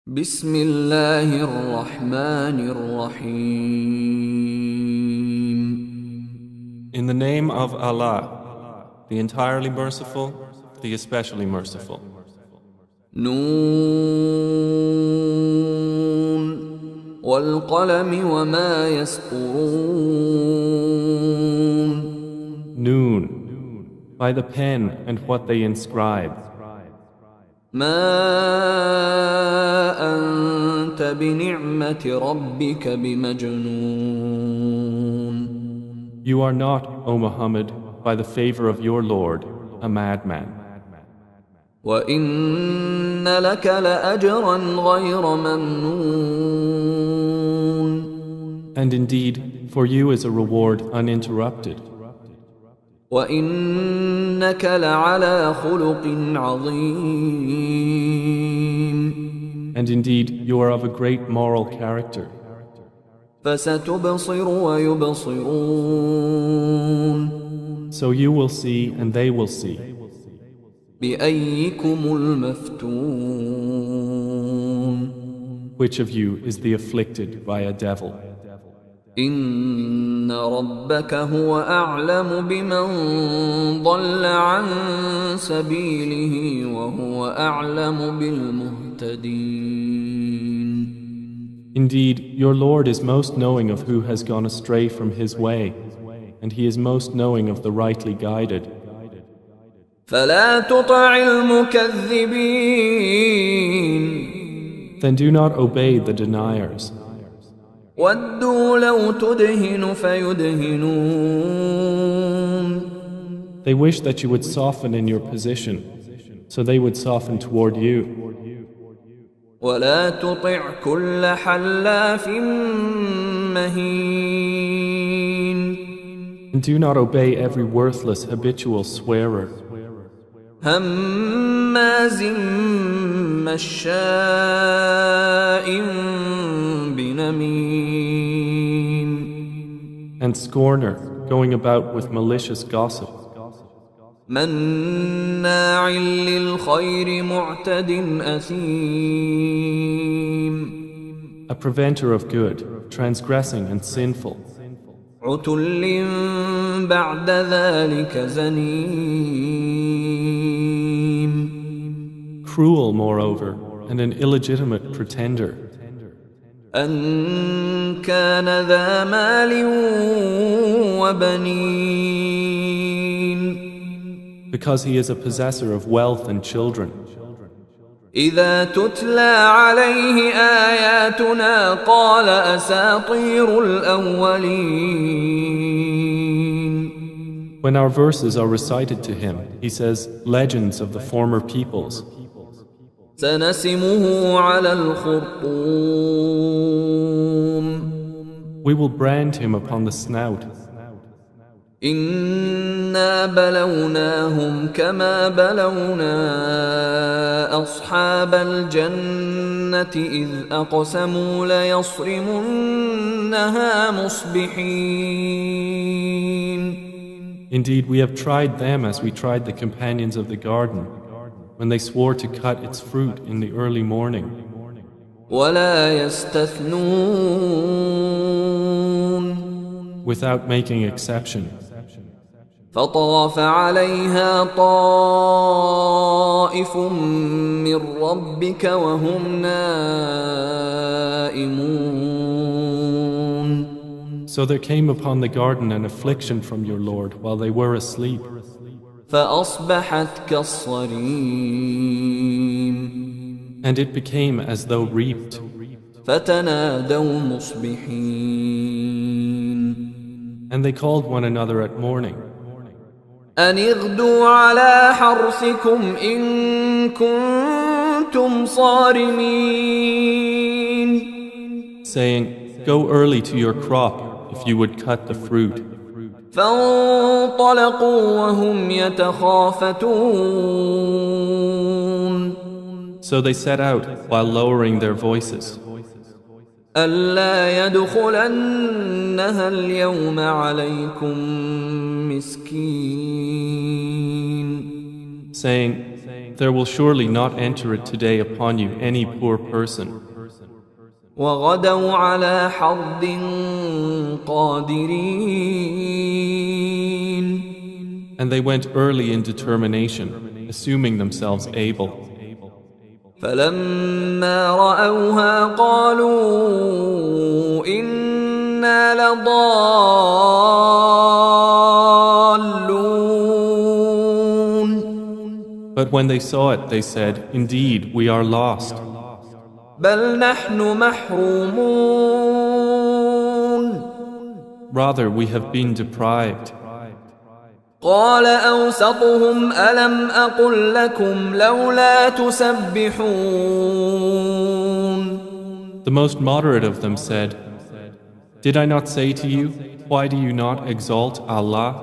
بسم الله الرحمن الرحيم. In the name of Allah, the entirely merciful, the especially merciful. نون والقلم وما يسطرون. Noon, by the pen and what they inscribe. ما أنت بنعمة ربك بمجنون. You are not, O Muhammad, by the favor of your Lord, a madman. وإن لك لأجرا غير ممنون. And indeed, for you is a reward uninterrupted. وإنك لعلى خلق عظيم. And indeed, you are of a great moral character. فستبصر ويبصرون. So you will see and they will see. بأيكم المفتون. Which of you is the afflicted by a devil? إن ربك هو أعلم بمن ضل عن سبيله وهو أعلم بالمهتدين. Indeed, your Lord is most knowing of who has gone astray from his way, and he is most knowing of the rightly guided. فلا تطع المكذبين. Then do not obey the deniers. ودوا لو تدهن فيدهنون. They wish that you would soften in your position, so they would soften toward you. ولا تطع كل حلاف مهين. And do not obey every worthless habitual swearer, هماز مشاء بنميم. and scorner, going about with malicious gossip, مناع للخير معتد أثيم. a preventer of good, transgressing and sinful, عتل بعد ذلك زنيم. cruel moreover, and an illegitimate pretender, أن كان ذا مال وبنين. because he is a possessor of wealth and children. إذا تتلى عليه آياتنا قال أساطير الأولين. When our verses are recited to him, he says, legends of the former peoples. سنسمه على الخرطوم. We will brand him upon the snout. إنا بلوناهم كما بلونا أصحاب الجنة إذ أقسموا ليصرمنها مصبحين. Indeed, we have tried them as we tried the companions of the garden, when they swore to cut its fruit in the early morning. ولا يستثنون. Without making exception. فطاف عليها طائف من ربك وهم نائمون. So there came upon the garden an affliction from your Lord while they were asleep. فأصبحت كالصريم. And it became as though reaped. فتنادوا مصبحين. And they called one another at morning, أن اغدوا على حرثكم إن كنتم صارمين. saying, go early to your crop if you would cut the fruit. فانطلقوا وهم يتخافتون. So they set out while lowering their voices, ألا يدخلنها اليوم عليكم مسكين. saying, there will surely not enter it today upon you any poor person. وغدوا على حرد قادرين. And they went early in determination, assuming themselves able. فلما رأوها قالوا إنا لضالون. But when they saw it, they said, "Indeed, we are lost." بل نحن محرومون. Rather, we have been deprived. قال أوسطهم ألم أقل لكم لولا تسبحون. The most moderate of them said, "Did I not say to you, why do you not exalt Allah?"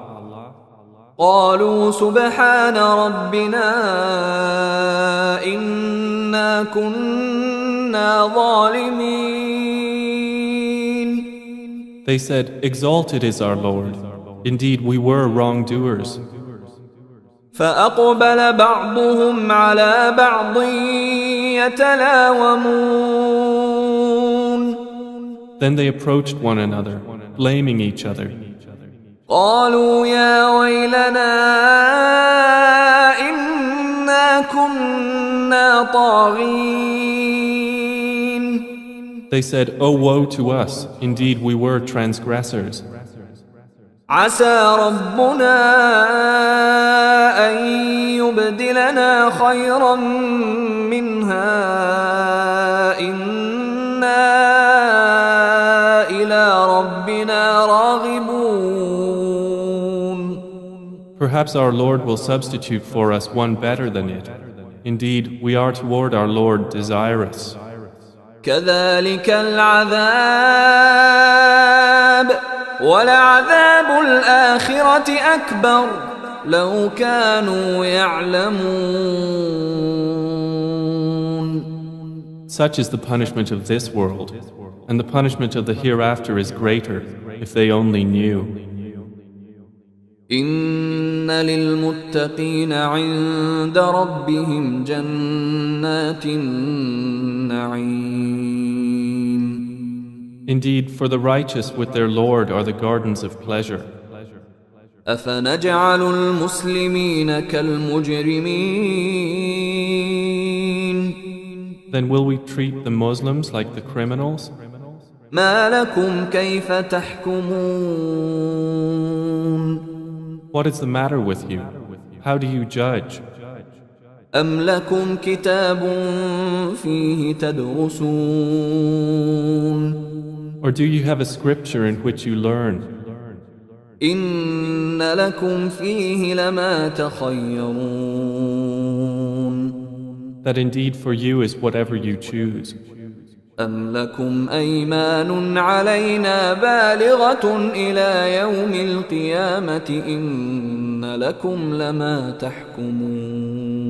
قالوا سبحان ربنا إنا كنا ظالمين. They said, "Exalted is our Lord. Indeed, we were wrongdoers." فأقبل بعضهم على بعض يتلاومون. Then they approached one another, blaming each other. قالوا يا ويلنا إنا كنا طاغين. They said, "Oh, woe to us! Indeed, we were transgressors. عسى ربنا أن يبدلنا خيرا منها إنا إلى ربنا راغبون. Perhaps our Lord will substitute for us one better than it. Indeed, we are toward our Lord desirous." كذلك العذاب ولعذاب الآخرة أكبر لو كانوا يعلمون. Such is the punishment of this world, and the punishment of the hereafter is greater, if they only knew. إن للمتقين عند ربهم جنات النعيم. Indeed, for the righteous with their Lord are the gardens of pleasure. أفنجعل المسلمين كالمجرمين. Then will we treat the Muslims like the criminals? ما لكم كيف تحكمون. What is the matter with you? How do you judge? أم لكم كتاب فيه تدرسون. Or do you have a scripture in which you learn? إن لكم فيه لما تخيرون. That indeed for you is whatever you choose. أم لكم أيمان علينا بالغة إلى يوم القيامة إن لكم لما تحكمون.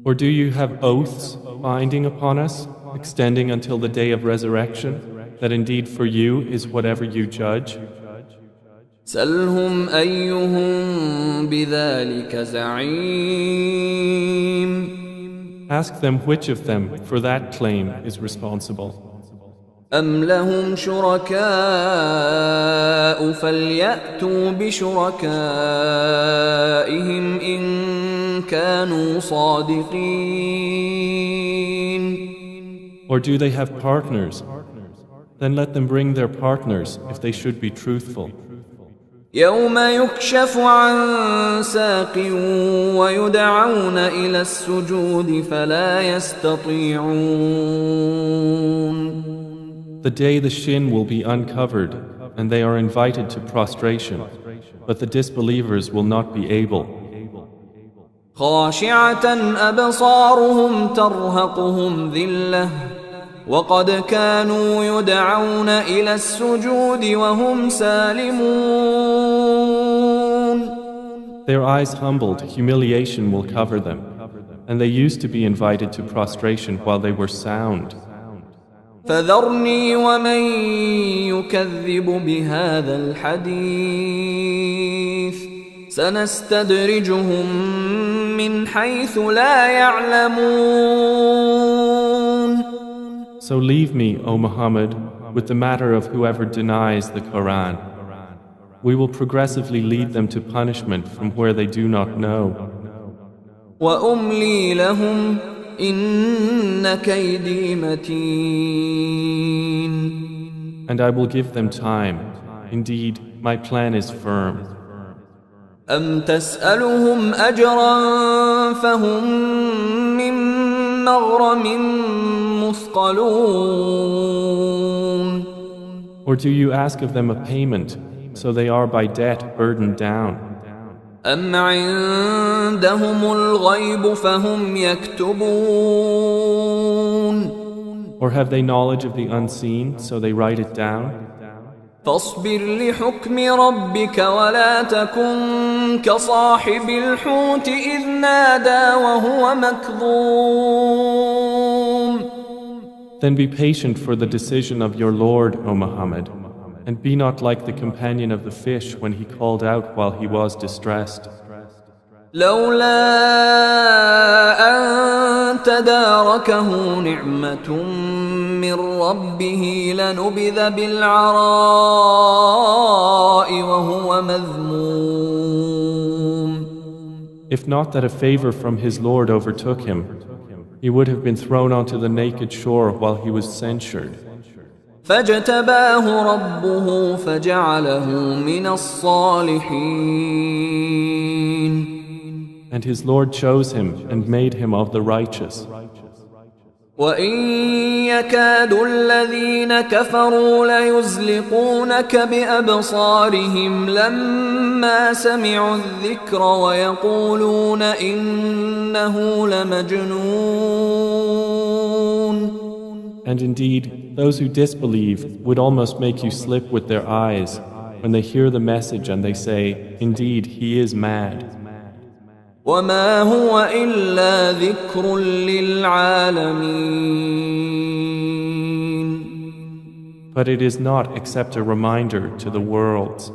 Or do you have oaths binding upon us, extending until the day of resurrection, that indeed for you is whatever you judge? سلهم أيهم بذلك زعيم. Ask them which of them for that claim is responsible. أم لهم شركاء فليأتوا بشركائهم إن كانوا صادقين. Or do they have partners? Then let them bring their partners if they should be truthful. يوم يكشف عن ساق ويدعون إلى السجود فلا يستطيعون. The day the shin will be uncovered and they are invited to prostration, but the disbelievers will not be able. خاشعة أبصارهم ترهقهم ذلة وقد كانوا يدعون إلى السجود وهم سالمون. Their eyes humbled, humiliation will cover them, and they used to be invited to prostration while they were sound. فذرني ومن يكذب بهذا الحديث سنستدرجهم من حيث لا يعلمون. So leave me, O Muhammad, with the matter of whoever denies the Quran. We will progressively lead them to punishment from where they do not know. وأملي لهم إن كيدي متين. And I will give them time. Indeed, my plan is firm. أم تسألهم أجرا فهم من مغرم مثقلون. Or do you ask of them a payment, so they are by debt burdened down? أم عندهم الغيب فهم يكتبون. Or have they knowledge of the unseen, so they write it down? فاصبر لحكم ربك ولا تكن كصاحب الحوت إذ نادى وهو مكظوم. Then be patient for the decision of your Lord, O Muhammad, and be not like the companion of the fish when he called out while he was distressed. لولا أن تداركه نعمة من ربه لنبذ بالعراء وهو مذموم. If not that a favor from his Lord overtook him, he would have been thrown onto the naked shore while he was censured. فاجتباه ربه فجعله من الصالحين. And his Lord chose him and made him of the righteous. وإن يكاد الذين كفروا ليزلقونك بأبصارهم لما سمعوا الذكر ويقولون إنه لمجنون. And indeed, those who disbelieve would almost make you slip with their eyes when they hear the message and they say, indeed, he is mad. وما هو إلا ذكر للعالمين. But it is not except a reminder to the worlds.